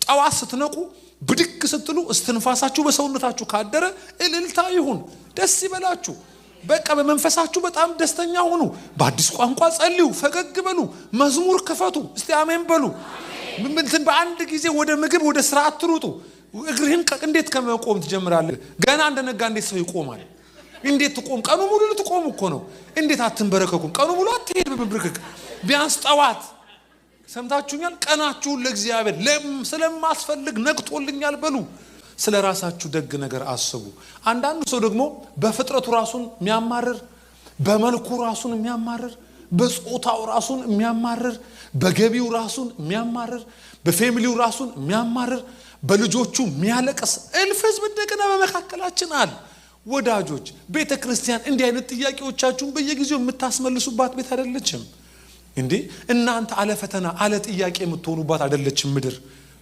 ጠዋት ስትነቁ ብድግ ስትሉ እስትንፋሳችሁ በሰውነታችሁ ካደረ እልልታ ይሁን፣ ደስ ይበላችሁ። በቃ በመንፈሳችሁ በጣም ደስተኛ ሁኑ። በአዲስ ቋንቋ ጸልዩ፣ ፈገግ በሉ፣ መዝሙር ክፈቱ። እስቲ አሜን በሉ። ምንትን በአንድ ጊዜ ወደ ምግብ ወደ ስራ አትሩጡ። እግርህን እንዴት ከመቆም ትጀምራለህ? ገና እንደነጋ እንዴት ሰው ይቆማል? እንዴት ትቆም? ቀኑ ሙሉ ልትቆም እኮ ነው። እንዴት አትንበረከኩም? ቀኑ ሙሉ አትሄድ በመብረከክ። ቢያንስ ጠዋት ሰምታችሁኛል፣ ቀናችሁን ለእግዚአብሔር ስለማስፈልግ ነግቶልኛል በሉ። ስለ ራሳችሁ ደግ ነገር አስቡ። አንዳንዱ ሰው ደግሞ በፍጥረቱ ራሱን የሚያማርር፣ በመልኩ ራሱን የሚያማርር፣ በጾታው ራሱን የሚያማርር፣ በገቢው ራሱን የሚያማርር፣ በፋሚሊው ራሱን የሚያማርር፣ በልጆቹ የሚያለቅስ እልፍ ሕዝብ እንደገና በመካከላችን አለ። ወዳጆች ቤተክርስቲያን እንዲህ አይነት ጥያቄዎቻችሁን በየጊዜው የምታስመልሱባት ቤት አይደለችም እንዴ? እናንተ አለ ፈተና አለ ጥያቄ የምትሆኑባት አይደለችም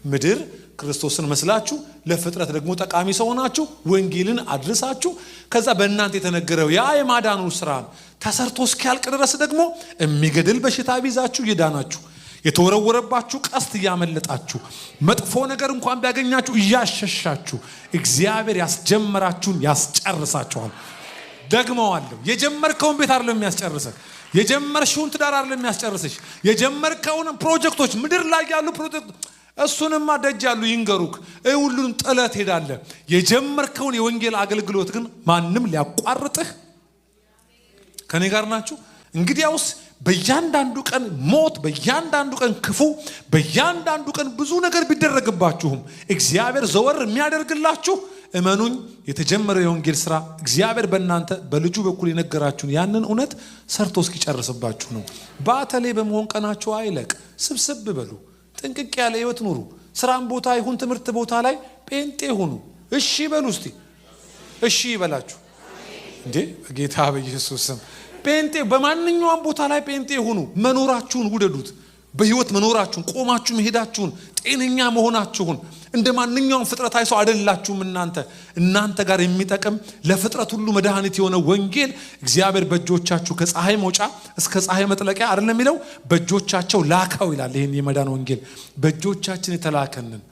ምድር ክርስቶስን መስላችሁ ለፍጥረት ደግሞ ጠቃሚ ሰው ሆናችሁ ወንጌልን አድርሳችሁ ከዛ በእናንተ የተነገረው ያ የማዳኑ ስራን ተሰርቶ እስኪያልቅ ድረስ ደግሞ የሚገድል በሽታ ቢዛችሁ እየዳናችሁ፣ የተወረወረባችሁ ቀስት እያመለጣችሁ፣ መጥፎ ነገር እንኳን ቢያገኛችሁ እያሸሻችሁ እግዚአብሔር ያስጀመራችሁን ያስጨርሳችኋል። ደግመዋለሁ፣ የጀመርከውን ቤት አይደለም የሚያስጨርሰህ፣ የጀመርሽውን ትዳር አይደለም የሚያስጨርስሽ፣ የጀመርከውን ፕሮጀክቶች ምድር ላይ ያሉ ፕሮጀክቶች እሱንማ ደጅ ያሉ ይንገሩክ፣ ሁሉን ጥለት ሄዳለ። የጀመርከውን የወንጌል አገልግሎት ግን ማንም ሊያቋርጥህ ከኔ ጋር ናችሁ። እንግዲያውስ በእያንዳንዱ ቀን ሞት፣ በእያንዳንዱ ቀን ክፉ፣ በእያንዳንዱ ቀን ብዙ ነገር ቢደረግባችሁም እግዚአብሔር ዘወር የሚያደርግላችሁ እመኑኝ የተጀመረው የወንጌል ስራ እግዚአብሔር በእናንተ በልጁ በኩል የነገራችሁን ያንን እውነት ሰርቶ እስኪጨርስባችሁ ነው። ባተሌ በመሆን ቀናችሁ አይለቅ። ስብስብ በሉ፣ ጥንቅቅ ያለ ህይወት ኑሩ። ስራም ቦታ ይሁን ትምህርት ቦታ ላይ ጴንጤ ሁኑ። እሺ በሉ እስቲ፣ እሺ ይበላችሁ እንዴ በጌታ በኢየሱስ ስም። ጴንጤ በማንኛውም ቦታ ላይ ጴንጤ ሁኑ። መኖራችሁን ውደዱት። በህይወት መኖራችሁን፣ ቆማችሁ መሄዳችሁን፣ ጤነኛ መሆናችሁን። እንደ ማንኛውም ፍጥረታዊ ሰው አይደላችሁም። እናንተ ጋር የሚጠቅም ለፍጥረት ሁሉ መድኃኒት የሆነ ወንጌል እግዚአብሔር በእጆቻችሁ ከፀሐይ መውጫ እስከ ፀሐይ መጥለቂያ አይደለም የሚለው በእጆቻቸው ላካው ይላል። ይሄን የመዳን ወንጌል በእጆቻችን የተላከንን